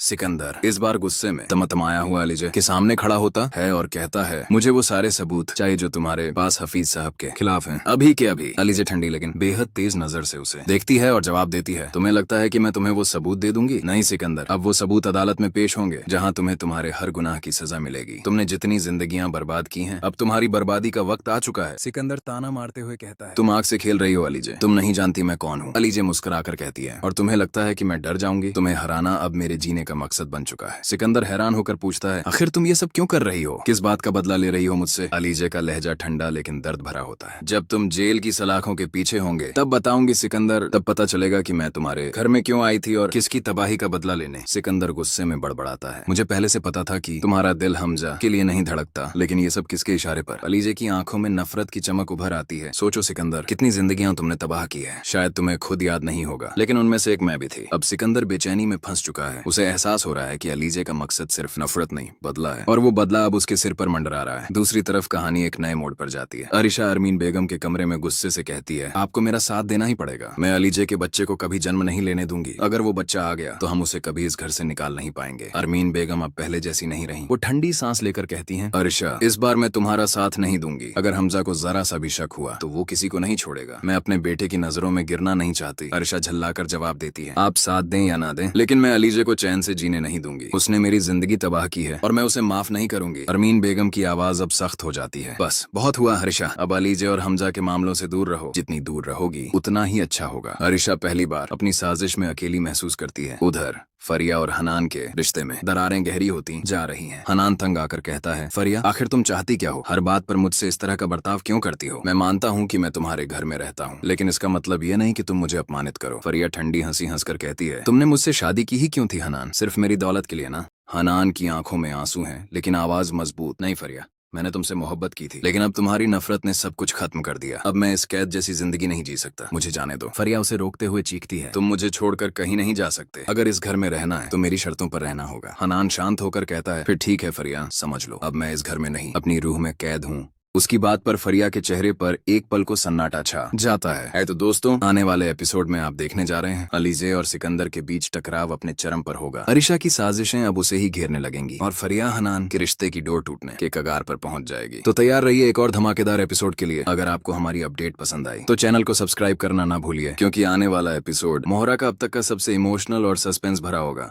सिकंदर इस बार गुस्से में तमतमाया हुआ अलीजे के सामने खड़ा होता है और कहता है, मुझे वो सारे सबूत चाहिए जो तुम्हारे पास हफीज साहब के खिलाफ हैं। अभी के अभी। अलीजे ठंडी लेकिन बेहद तेज नजर से उसे देखती है और जवाब देती है, तुम्हें लगता है कि मैं तुम्हें वो सबूत दे दूंगी? नहीं सिकंदर, अब वो सबूत अदालत में पेश होंगे जहाँ तुम्हें तुम्हारे हर गुनाह की सजा मिलेगी। तुमने जितनी जिंदगियां बर्बाद की हैं, अब तुम्हारी बर्बादी का वक्त आ चुका है। सिकंदर ताना मारते हुए कहता है, तुम आग से खेल रही हो अलीजे, तुम नहीं जानती मैं कौन हूँ। अलीजे मुस्कुराकर कहती है, और तुम्हें लगता है कि मैं डर जाऊंगी? तुम्हें हराना अब मेरे जीने का मकसद बन चुका है। सिकंदर हैरान होकर पूछता है, आखिर तुम ये सब क्यों कर रही हो? किस बात का बदला ले रही हो मुझसे? अलीजे का लहजा ठंडा लेकिन दर्द भरा होता है। जब तुम जेल की सलाखों के पीछे होंगे तब बताऊंगी सिकंदर, तब पता चलेगा कि मैं तुम्हारे घर में क्यों आई थी और किसकी तबाही का बदला लेने। सिकंदर गुस्से में बड़बड़ाता है, मुझे पहले से पता था कि तुम्हारा दिल हमजा के लिए नहीं धड़कता, लेकिन ये सब किसके इशारे पर? अलीजे की आंखों में नफरत की चमक उभर आती है। सोचो सिकंदर, कितनी जिंदगियां तुमने तबाह की है। शायद तुम्हें खुद याद नहीं होगा, लेकिन उनमें से एक मैं भी थी। अब सिकंदर बेचैनी में फंस चुका है। उसे एहसास हो रहा है कि अलीजे का मकसद सिर्फ नफरत नहीं, बदला है, और वो बदला अब उसके सिर पर मंडरा रहा है। दूसरी तरफ कहानी एक नए मोड़ पर जाती है। अरिशा अरमीन बेगम के कमरे में गुस्से से कहती है, आपको मेरा साथ देना ही पड़ेगा। मैं अलीजे के बच्चे को कभी जन्म नहीं लेने दूंगी। अगर वो बच्चा आ गया तो हम उसे कभी इस घर से निकाल नहीं पाएंगे। अरमीन बेगम अब पहले जैसी नहीं रही। वो ठंडी सांस लेकर कहती हैं, अरिशा, इस बार मैं तुम्हारा साथ नहीं दूंगी। अगर हमजा को जरा सा भी शक हुआ तो वो किसी को नहीं छोड़ेगा। मैं अपने बेटे की नजरों में गिरना नहीं चाहती। अरिशा झल्लाकर जवाब देती है, आप साथ दें या ना दें, लेकिन मैं अलीजे को चैन से जीने नहीं दूंगी। उसने मेरी जिंदगी तबाह की है और मैं उसे माफ नहीं करूंगी। अरमीन बेगम की आवाज अब सख्त हो जाती है, बस बहुत हुआ अरिशा, अब अलीजे और हमजा के मामलों से दूर रहो। जितनी दूर रहोगी उतना ही अच्छा होगा। अरिशा पहली बार अपनी साजिश में अकेली महसूस करती है। उधर फरिया और हनान के रिश्ते में दरारें गहरी होती जा रही हैं। हनान तंग आकर कहता है, फरिया, आखिर तुम चाहती क्या हो? हर बात पर मुझसे इस तरह का बर्ताव क्यों करती हो? मैं मानता हूँ कि मैं तुम्हारे घर में रहता हूँ, लेकिन इसका मतलब ये नहीं कि तुम मुझे अपमानित करो। फरिया ठंडी हंसी हंसकर कहती है, तुमने मुझसे शादी की ही क्यों थी हनान? सिर्फ मेरी दौलत के लिए ना? हनान की आंखों में आंसू हैं, लेकिन आवाज मजबूत। नहीं फरिया, मैंने तुमसे मोहब्बत की थी, लेकिन अब तुम्हारी नफरत ने सब कुछ खत्म कर दिया। अब मैं इस कैद जैसी जिंदगी नहीं जी सकता, मुझे जाने दो। फरिया उसे रोकते हुए चीखती है, तुम मुझे छोड़कर कहीं नहीं जा सकते। अगर इस घर में रहना है तो मेरी शर्तों पर रहना होगा। हनान शांत होकर कहता है, फिर ठीक है फरिया, समझ लो, अब मैं इस घर में नहीं, अपनी रूह में कैद हूँ। उसकी बात पर फरिया के चेहरे पर एक पल को सन्नाटा छा जाता है। तो दोस्तों, आने वाले एपिसोड में आप देखने जा रहे हैं अलीजे और सिकंदर के बीच टकराव अपने चरम पर होगा। अरिशा की साजिशें अब उसे ही घेरने लगेंगी और फरिया हनान के रिश्ते की डोर टूटने के कगार पर पहुंच जाएगी। तो तैयार रहिए एक और धमाकेदार एपिसोड के लिए। अगर आपको हमारी अपडेट पसंद आई तो चैनल को सब्सक्राइब करना ना भूलिए, क्योंकि आने वाला एपिसोड मोहरा का अब तक का सबसे इमोशनल और सस्पेंस भरा होगा।